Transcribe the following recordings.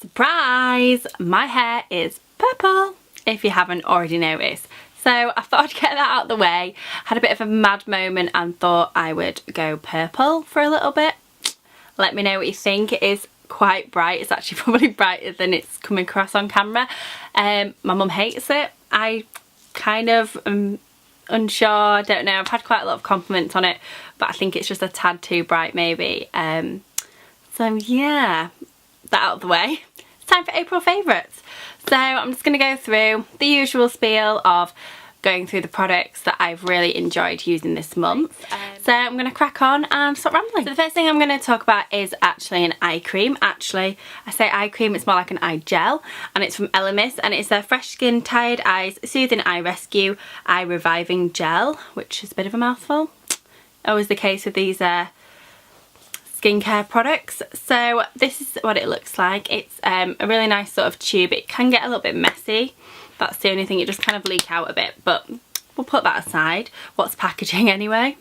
Surprise! My hair is purple, if you haven't already noticed. So I thought I'd get that out of the way. Had a bit of a mad moment and thought I would go purple for a little bit. Let me know what you think. It is quite bright. It's actually probably brighter than it's coming across on camera. My mum hates it. I kind of am unsure, I don't know. I've had quite a lot of compliments on it, but I think it's just a tad too bright maybe. So yeah, that out of the way. It's time for April favourites. So I'm just going to go through the usual spiel of going through the products that I've really enjoyed using this month. So I'm going to crack on and stop rambling. So the first thing I'm going to talk about is actually an eye cream. Actually, I say eye cream, it's more like an eye gel, and it's from Elemis, and it's their Fresh Skin Tired Eyes Soothing Eye Rescue Eye Reviving Gel, which is a bit of a mouthful. Always the case with these skincare products. So this is what it looks like. It's a really nice sort of tube. It can get a little bit messy. That's the only thing, it just kind of leak out a bit, but we'll put that aside. What's packaging anyway?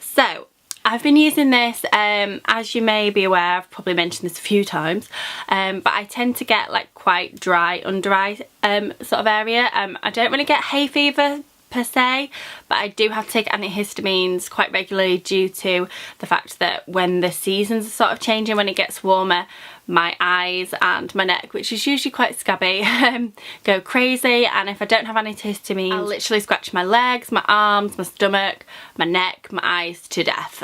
So I've been using this, as you may be aware, I've probably mentioned this a few times, but I tend to get like quite dry under eye sort of area. I don't really get hay fever per se, but I do have to take antihistamines quite regularly due to the fact that when the seasons are sort of changing, when it gets warmer, my eyes and my neck, which is usually quite scabby, go crazy, and if I don't have antihistamines, I'll literally scratch my legs, my arms, my stomach, my neck, my eyes to death.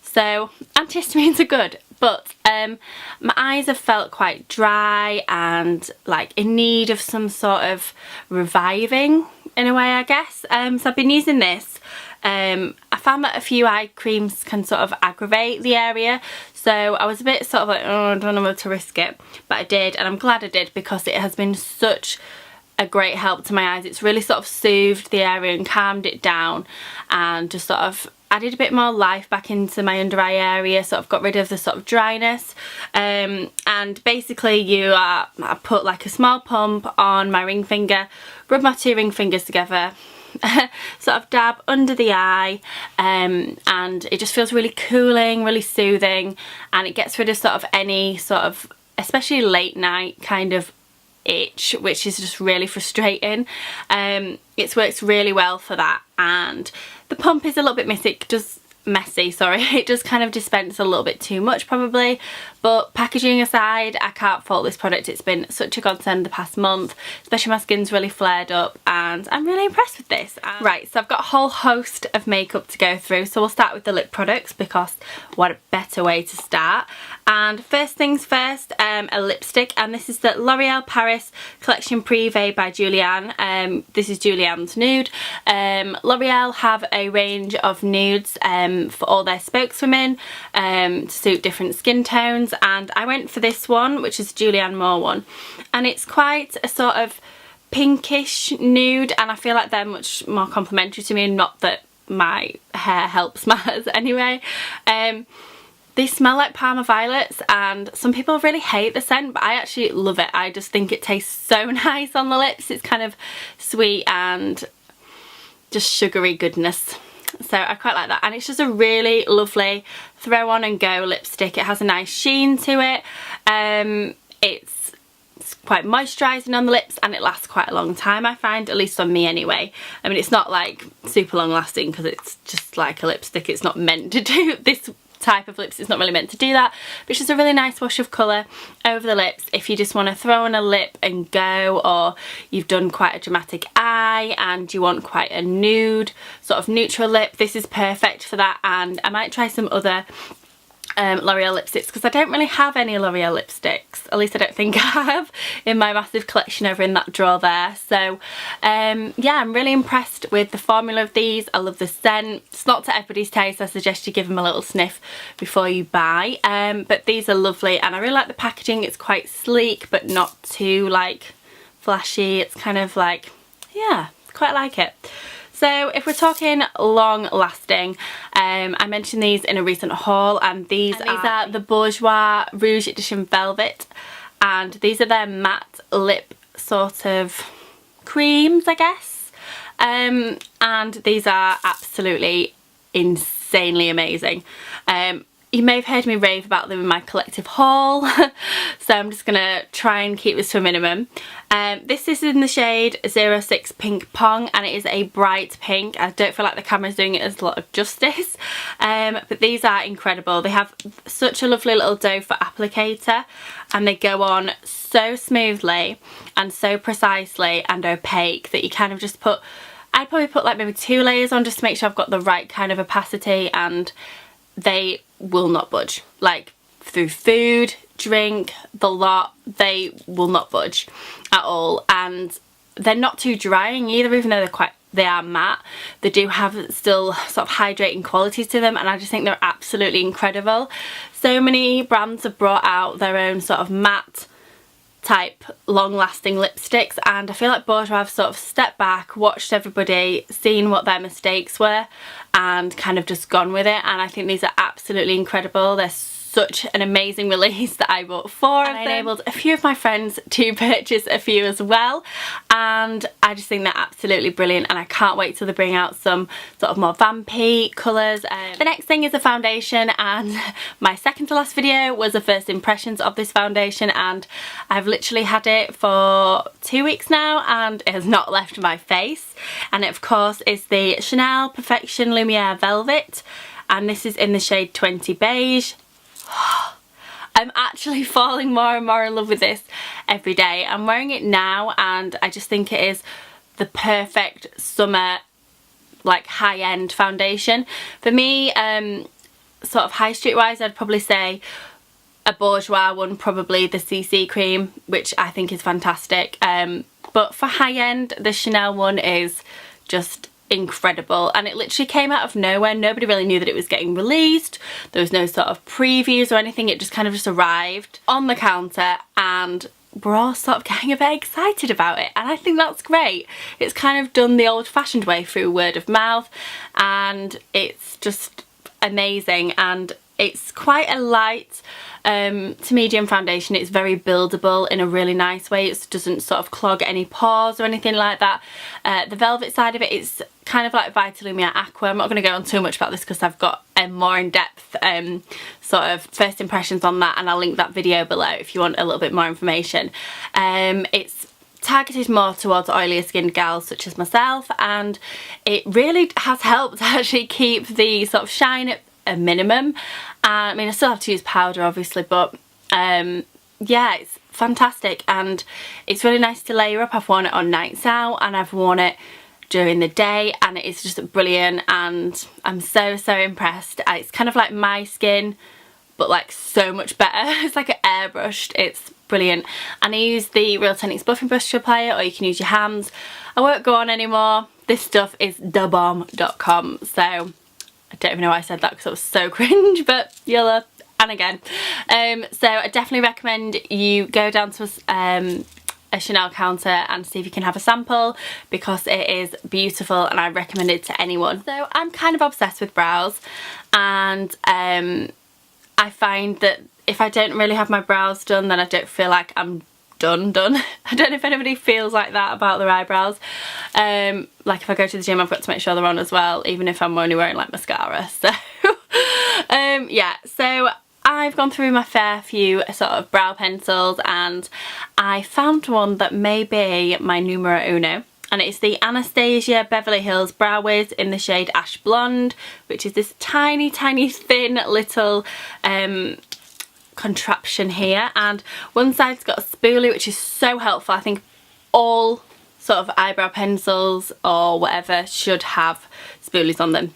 So antihistamines are good, but my eyes have felt quite dry and like in need of some sort of reviving in a way, I guess. So I've been using this. I found that a few eye creams can sort of aggravate the area, so I was a bit sort of like, oh, I don't know whether to risk it, but I did, and I'm glad I did because it has been such a great help to my eyes. It's really sort of soothed the area and calmed it down and just sort of added a bit more life back into my under eye area, sort of got rid of the sort of dryness. And basically I put like a small pump on my ring finger, rub my two ring fingers together, sort of dab under the eye, and it just feels really cooling, really soothing, and it gets rid of sort of any sort of, especially late night kind of itch, which is just really frustrating. It's worked really well for that, and the pump is a little bit messy, sorry. It does kind of dispense a little bit too much probably, but packaging aside, I can't fault this product. It's been such a godsend the past month, especially my skin's really flared up, and I'm really impressed with this. Right, so I've got a whole host of makeup to go through, so we'll start with the lip products because what a better way to start. And first things first, a lipstick, and this is the L'Oreal Paris Collection Privee by Julianne. This is Julianne's Nude. L'Oreal have a range of nudes for all their spokeswomen to suit different skin tones, and I went for this one, which is Julianne Moore one, and it's quite a sort of pinkish nude, and I feel like they're much more complimentary to me, and not that my hair helps matters anyway. They smell like Parma violets, and some people really hate the scent, but I actually love it. I just think it tastes so nice on the lips. It's kind of sweet and just sugary goodness. So I quite like that, and it's just a really lovely throw on and go lipstick. It has a nice sheen to it. It's quite moisturising on the lips, and it lasts quite a long time, I find, at least on me anyway. I mean, it's not like super long lasting because it's just like a lipstick. It's not meant to do this type of lips, it's not really meant to do that, but it's just a really nice wash of colour over the lips if you just want to throw on a lip and go, or you've done quite a dramatic eye and you want quite a nude sort of neutral lip. This is perfect for that, and I might try some other L'Oreal lipsticks because I don't really have any L'Oreal lipsticks, at least I don't think I have, in my massive collection over in that drawer there. So yeah, I'm really impressed with the formula of these. I love the scent. It's not to everybody's taste. I suggest you give them a little sniff before you buy, but these are lovely, and I really like the packaging. It's quite sleek but not too like flashy. It's kind of like, yeah, quite like it. So if we're talking long lasting, I mentioned these in a recent haul, and these are the Bourjois Rouge Edition Velvet, and these are their matte lip sort of creams, I guess, and these are absolutely insanely amazing. you may have heard me rave about them in my collective haul, so I'm just gonna try and keep this to a minimum. This is in the shade 06 Pink Pong, and it is a bright pink. I don't feel like the camera's doing it as a lot of justice, but these are incredible. They have such a lovely little doe foot applicator, and they go on so smoothly and so precisely and opaque that you kind of just put, I'd probably put like maybe 2 layers on just to make sure I've got the right kind of opacity, and they will not budge. Like through food, drink, the lot, they will not budge at all. And they're not too drying either, even though they are matte. They do have still sort of hydrating qualities to them, and I just think they're absolutely incredible. So many brands have brought out their own sort of matte type long-lasting lipsticks, and I feel like Bourjois have sort of stepped back, watched everybody, seen what their mistakes were, and kind of just gone with it. And I think these are absolutely incredible. They're such an amazing release that I bought 4 of them. I enabled a few of my friends to purchase a few as well, and I just think they're absolutely brilliant, and I can't wait till they bring out some sort of more vampy colours. The next thing is a foundation, and my second to last video was the first impressions of this foundation, and I've literally had it for 2 weeks now and it has not left my face. And it of course is the Chanel Perfection Lumiere Velvet, and this is in the shade 20 Beige. I'm actually falling more and more in love with this every day. I'm wearing it now, and I just think it is the perfect summer, like high-end foundation. For me, sort of high street wise, I'd probably say a Bourjois one, probably the CC cream, which I think is fantastic. But for high-end, the Chanel one is just incredible, and it literally came out of nowhere. Nobody really knew that it was getting released. There was no sort of previews or anything. It just kind of just arrived on the counter, and we're all sort of getting a bit excited about it, and I think that's great. It's kind of done the old-fashioned way through word of mouth, and it's just amazing. And it's quite a light to medium foundation. It's very buildable in a really nice way. It doesn't sort of clog any pores or anything like that. The velvet side of it is kind of like Vita Lumiere Aqua. I'm not going to go on too much about this because I've got a more in-depth sort of first impressions on that, and I'll link that video below if you want a little bit more information. It's targeted more towards oilier skinned gals such as myself, and it really has helped actually keep the sort of shine at a minimum. I mean, I still have to use powder obviously, but yeah, it's fantastic, and it's really nice to layer up. I've worn it on nights out, and I've worn it during the day, and it's just brilliant, and I'm so impressed. It's kind of like my skin, but like so much better. It's like an airbrushed. It's brilliant. And I use the Real Techniques buffing brush to apply it, or you can use your hands. I won't go on anymore. This stuff is thebomb.com, so I don't even know why I said that because it was so cringe, but you'll and again. So I definitely recommend you go down to a Chanel counter and see if you can have a sample, because it is beautiful and I recommend it to anyone. So I'm kind of obsessed with brows, and I find that if I don't really have my brows done, then I don't feel like I'm done. I don't know if anybody feels like that about their eyebrows. Like if I go to the gym, I've got to make sure they're on as well, even if I'm only wearing like mascara. So yeah, so I've gone through my fair few sort of brow pencils, and I found one that may be my numero uno, and it's the Anastasia Beverly Hills Brow Wiz in the shade Ash Blonde, which is this tiny thin little contraption here, and one side's got a spoolie, which is so helpful. I think all sort of eyebrow pencils or whatever should have spoolies on them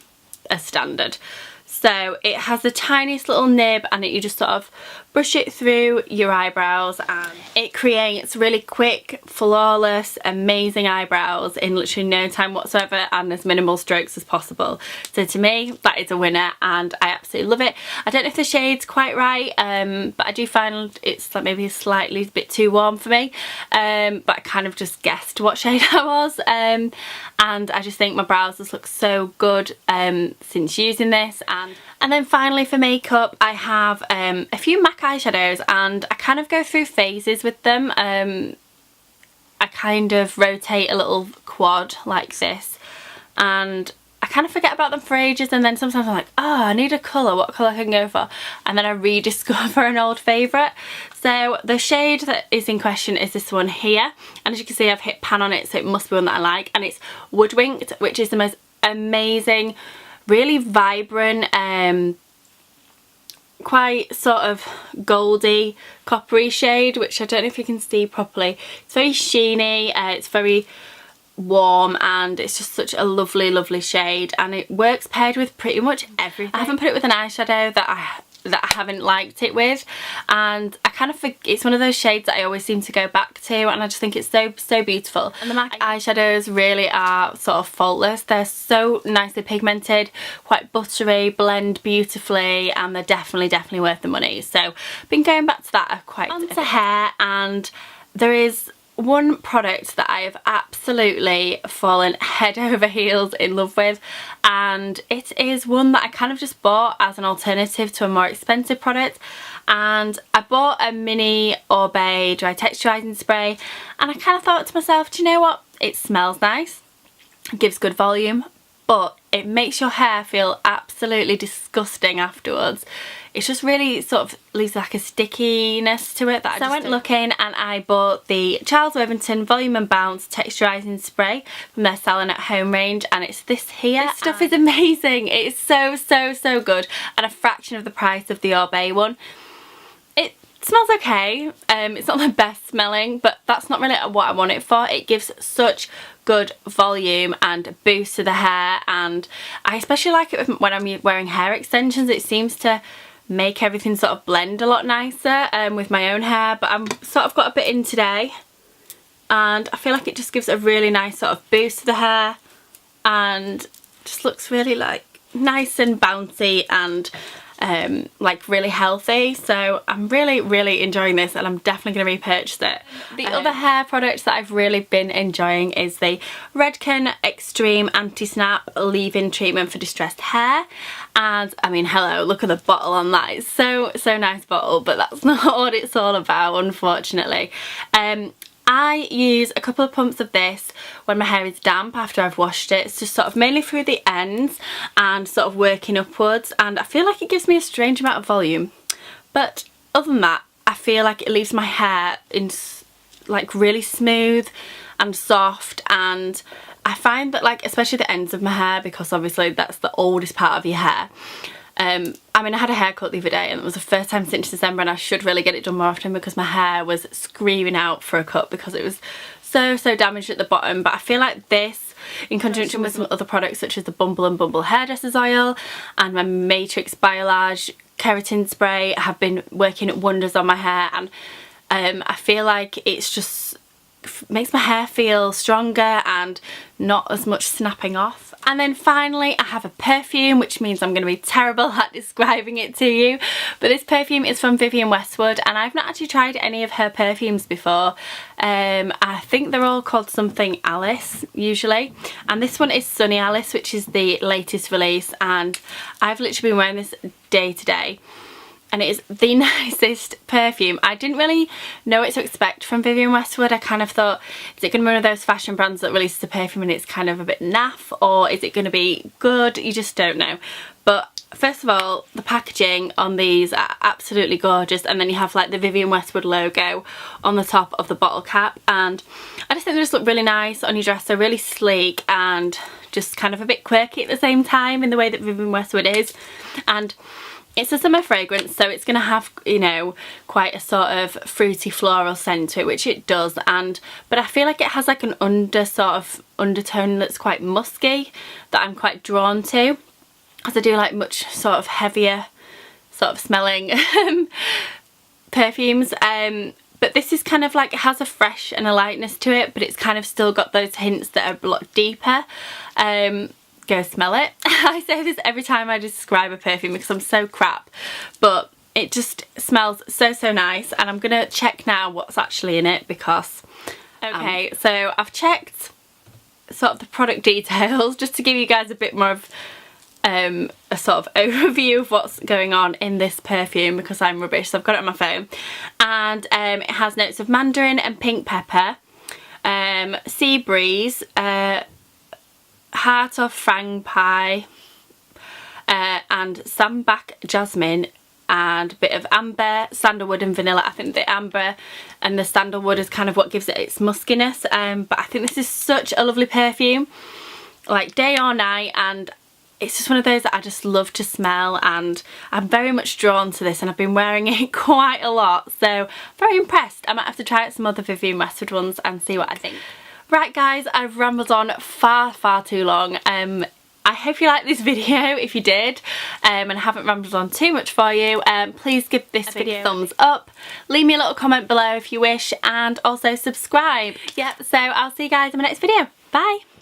as standard. So it has the tiniest little nib, and you just sort of brush it through your eyebrows, and it creates really quick, flawless, amazing eyebrows in literally no time whatsoever, and as minimal strokes as possible. So to me, that is a winner, and I absolutely love it. I don't know if the shade's quite right, but I do find it's like maybe slightly a bit too warm for me, but I kind of just guessed what shade I was, and I just think my brows just look so good since using this. And then finally for makeup, I have a few MAC eyeshadows, and I kind of go through phases with them. I kind of rotate a little quad like this, and I kind of forget about them for ages, and then sometimes I'm like, oh, I need a colour, what colour can I go for? And then I rediscover an old favourite. So the shade that is in question is this one here, and as you can see I've hit pan on it, so it must be one that I like, and it's Woodwinked, which is the most amazing, really vibrant, quite sort of goldy coppery shade, which I don't know if you can see properly. It's very sheeny, it's very warm, and it's just such a lovely shade, and it works paired with pretty much everything. I haven't put it with an eyeshadow that I haven't liked it with, and I kind of it's one of those shades that I always seem to go back to, and I just think it's so beautiful. And the MAC eyeshadows really are sort of faultless. They're so nicely pigmented, quite buttery, blend beautifully, and they're definitely worth the money. So I've been going back to that quite a bit. Onto hair, and there is one product that I have absolutely fallen head over heels in love with, and it is one that I kind of just bought as an alternative to a more expensive product. And I bought a mini Orbe dry texturising spray, and I kind of thought to myself, do you know what, it smells nice, it gives good volume, but it makes your hair feel absolutely disgusting afterwards. It's just really sort of leaves like a stickiness to it that I went looking, and I bought the Charles Worthington Volume and Bounce Texturising Spray from their Salon at Home range, and it's this here. This stuff is amazing. It is so good, and a fraction of the price of the Orbe one. It smells okay. It's not the best smelling, but that's not really what I want it for. It gives such good volume and boost to the hair, and I especially like it when I'm wearing hair extensions. It seems to make everything sort of blend a lot nicer with my own hair, but I'm sort of got a bit in today, and I feel like it just gives a really nice sort of boost to the hair, and just looks really like nice and bouncy, and like really healthy. So I'm really enjoying this, and I'm definitely going to repurchase it. The other hair product that I've really been enjoying is the RedKen Extreme Anti-Snap Leave-In Treatment for Distressed Hair. And I mean, hello, look at the bottle on that. It's so nice bottle, but that's not what it's all about, unfortunately. I use a couple of pumps of this when my hair is damp after I've washed it. It's just sort of mainly through the ends and sort of working upwards, and I feel like it gives me a strange amount of volume. But other than that, I feel like it leaves my hair in like really smooth and soft, and I find that, like, especially the ends of my hair, because obviously that's the oldest part of your hair. I mean, I had a haircut the other day, and it was the first time since December, and I should really get it done more often because my hair was screaming out for a cut because it was so damaged at the bottom. But I feel like this, in conjunction with some other products such as the Bumble and Bumble Hairdressers Oil and my Matrix Biolage Keratin Spray, have been working wonders on my hair, and I feel like it's just makes my hair feel stronger and not as much snapping off. And then finally I have a perfume, which means I'm going to be terrible at describing it to you, but this perfume is from Vivienne Westwood, and I've not actually tried any of her perfumes before. I think they're all called something Alice usually, and this one is Sunny Alice, which is the latest release, and I've literally been wearing this day to day. And it is the nicest perfume. I didn't really know what to expect from Vivienne Westwood. I kind of thought, is it going to be one of those fashion brands that releases a perfume and it's kind of a bit naff, or is it going to be good? You just don't know. But first of all, the packaging on these are absolutely gorgeous, and then you have like the Vivienne Westwood logo on the top of the bottle cap, and I just think they just look really nice on your dress. They're really sleek and just kind of a bit quirky at the same time in the way that Vivienne Westwood is. And it's a summer fragrance, so it's going to have, you know, quite a sort of fruity floral scent to it, which it does, but I feel like it has like an undertone that's quite musky that I'm quite drawn to, as I do like much sort of heavier sort of smelling perfumes. But this is kind of like, it has a fresh and a lightness to it, but it's kind of still got those hints that are a lot deeper. Go smell it. I say this every time I describe a perfume because I'm so crap, but it just smells so nice, and I'm gonna check now what's actually in it because okay, so I've checked sort of the product details just to give you guys a bit more of a sort of overview of what's going on in this perfume, because I'm rubbish, so I've got it on my phone. And it has notes of mandarin and pink pepper, sea breeze, Heart of Frang Pie and Sambac Jasmine and a bit of amber, sandalwood and vanilla. I think the amber and the sandalwood is kind of what gives it its muskiness, but I think this is such a lovely perfume, like day or night, and it's just one of those that I just love to smell, and I'm very much drawn to this, and I've been wearing it quite a lot, so very impressed. I might have to try out some other Vivienne Westwood ones and see what I think. Right guys, I've rambled on far too long. I hope you liked this video. If you did, and I haven't rambled on too much for you, please give this video a thumbs up, leave me a little comment below if you wish, and also subscribe. Yep, so I'll see you guys in my next video. Bye!